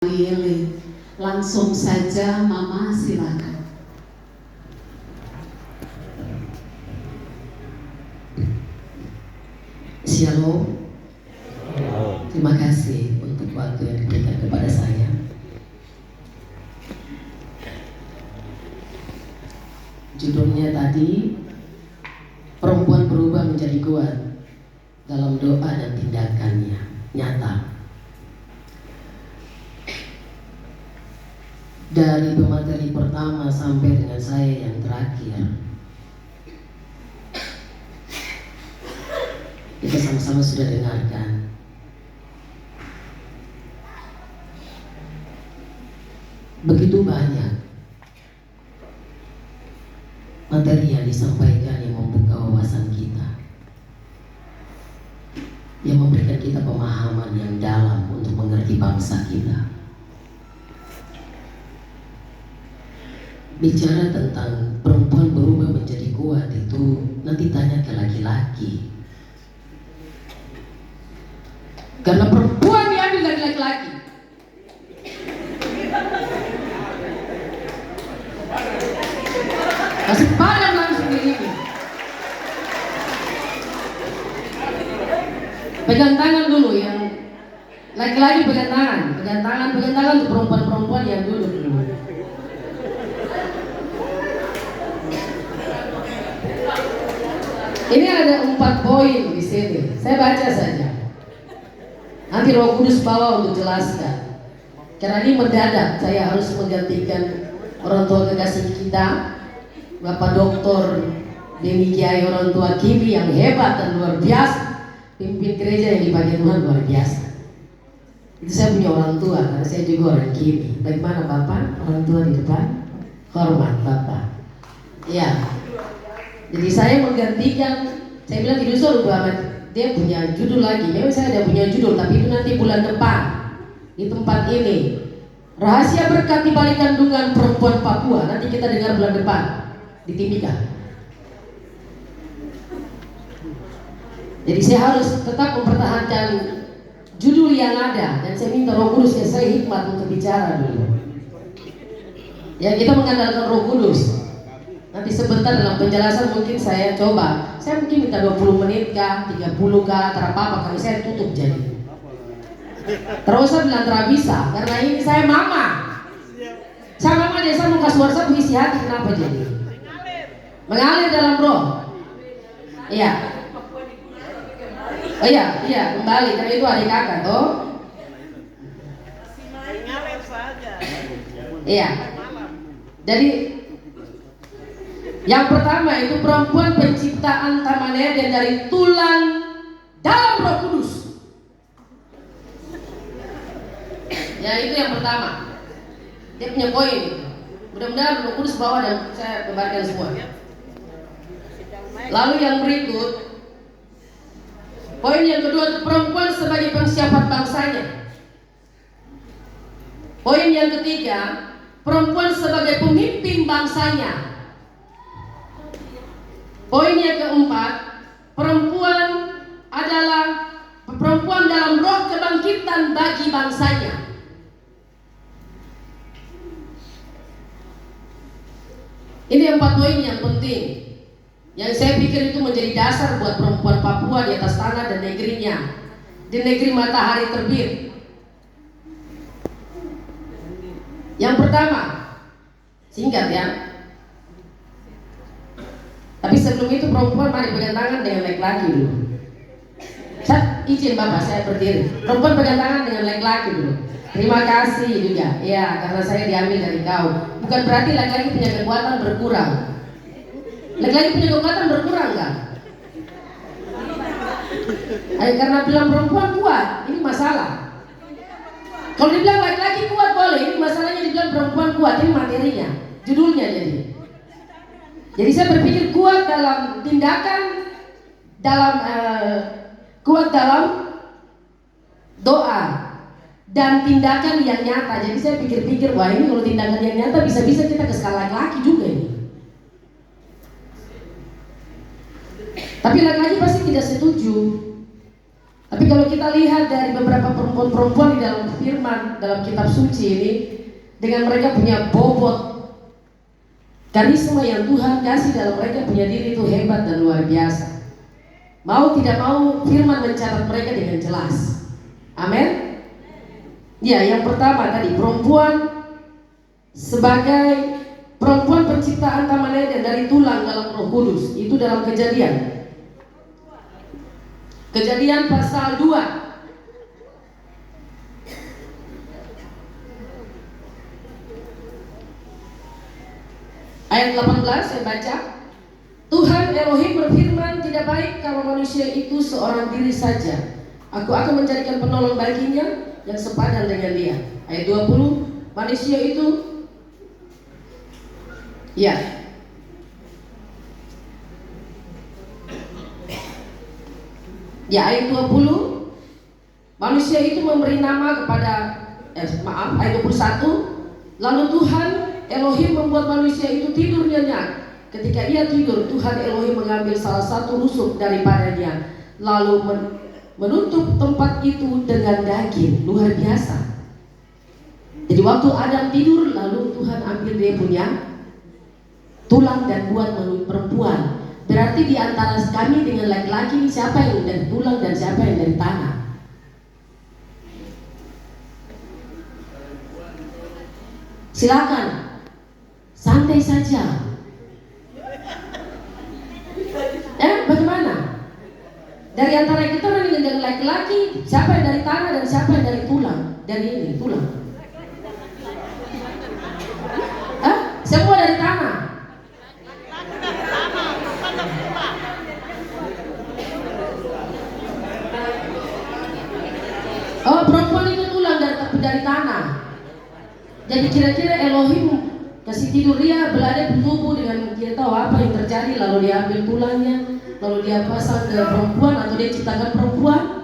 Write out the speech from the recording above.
Lili. Langsung saja Mama, silakan. Shalom. Terima kasih untuk waktu yang diberikan kepada saya. Judulnya tadi, perempuan berubah menjadi kuat dalam doa dan tindakannya nyata. Dari pemateri pertama sampai dengan saya yang terakhir, kita sama-sama sudah dengarkan. Begitu banyak materi yang disampaikan yang membuka wawasan kita, yang memberikan kita pemahaman yang dalam untuk mengerti bangsa kita. Bicara tentang perempuan berubah menjadi kuat itu nanti tanya ke laki-laki, karena perempuan diambil dari laki-laki. Kasih padam langsung ini. Pegang tangan dulu, yang laki-laki pegang tangan untuk perempuan-perempuan yang duduk dulu. Ini ada 4 poin di sini. Saya baca saja. Nanti Roh Kudus bawa untuk jelaskan. Karena ini mendadak, saya harus menggantikan orang tua kekasih kita, Bapak Doktor Deni Kiai, orang tua Kimi yang hebat dan luar biasa, pimpin gereja yang dipakai Tuhan luar biasa. Itu saya punya orang tua, karena saya juga orang Kimi. Bagaimana Bapak? Orang tua di depan, hormat Bapak. Iya. Jadi saya menggantikan, saya bilang tidak usah rubah, dia punya judul lagi. Memang saya ada punya judul, tapi itu nanti bulan depan di tempat ini. Rahasia berkat di balik kandungan perempuan Papua. Nanti kita dengar bulan depan di Timika. Jadi saya harus tetap mempertahankan judul yang ada, dan saya minta Roh Kudus saya hikmat untuk bicara dulu. Ya, kita mengandalkan Roh Kudus. Nanti sebentar dalam penjelasan mungkin saya coba. Saya mungkin minta 20 menit kah, 30 kah, terapa karena saya tutup jadi. Terus saya bilang tidak bisa, karena ini saya mama. Saya mama dia, saya mau kasih WhatsApp isi hati, kenapa jadi? Mengalir dalam roh. Iya. Oh iya, kembali, karena itu adik kakak toh. Iya. Jadi yang pertama itu perempuan penciptaan Taman Eden dari tulang dalam Roh Kudus. Ya, itu yang pertama. Dia punya poin itu. Mudah-mudahan Roh Kudus bawa dan saya kembalikan semua. Lalu yang berikut, poin yang kedua itu perempuan sebagai pensiapan bangsanya. Poin yang ketiga, perempuan sebagai pemimpin bangsanya. Poin yang keempat, perempuan dalam roh kebangkitan bagi bangsanya. Ini 4 poin yang penting, yang saya pikir itu menjadi dasar buat perempuan Papua di atas tanah dan negerinya, di negeri matahari terbit. Yang pertama, singkat ya. Tapi sebelum itu perempuan mari pegang tangan dengan laki-laki dulu. Saya izin Bapak, saya berdiri. Perempuan pegang tangan dengan laki-laki dulu. Terima kasih juga. Ya, karena saya diambil dari kau. Bukan berarti laki-laki punya kekuatan berkurang. Laki-laki punya kekuatan berkurang kan? Karena bilang perempuan kuat, ini masalah. Kalau dibilang laki-laki kuat boleh, ini masalahnya dibilang perempuan kuat, ini materinya, judulnya jadi. Jadi saya berpikir kuat dalam tindakan, kuat dalam doa dan tindakan yang nyata. Jadi saya pikir-pikir, wah ini kalau tindakan yang nyata bisa-bisa kita ke skala laki juga ini. Tapi laki-laki pasti tidak setuju. Tapi kalau kita lihat dari beberapa perempuan-perempuan di dalam firman, dalam kitab suci ini, dengan mereka punya bobot karisma yang Tuhan kasih dalam mereka punya diri itu hebat dan luar biasa. Mau tidak mau firman mencatat mereka dengan jelas. Amin. Ya, yang pertama tadi perempuan sebagai perempuan penciptaan Taman Eden dari tulang dalam Roh Kudus. Itu dalam Kejadian pasal 2 ayat 18 saya baca. Tuhan Elohim berfirman, tidak baik kalau manusia itu seorang diri saja. Aku akan menjadikan penolong baginya yang sepadan dengan dia. Ayat 20, manusia itu ayat 20, manusia itu memberi nama kepada ayat 21, lalu Tuhan Elohim membuat manusia itu tidur nyenyak. Ketika ia tidur, Tuhan Elohim mengambil salah satu rusuk daripadanya, lalu menutup tempat itu dengan daging. Luar biasa. Jadi waktu Adam tidur, lalu Tuhan ambil dia punya tulang dan buat perempuan. Berarti di antara kami dengan laki-laki, siapa yang dari tulang dan siapa yang dari tanah? Silakan, santai saja. Bagaimana? Dari antara kita dengan dari laki-laki, siapa yang dari tanah dan siapa yang dari tulang? Dari ini tulang. Semua dari tanah. Oh, perempuan itu tulang dari tanah. Jadi kira-kira Elohim kasih tidur dia belada bertubuh dengan dia tahu apa yang terjadi, lalu dia ambil tulangnya, lalu dia pasang ke perempuan atau dia ciptakan perempuan.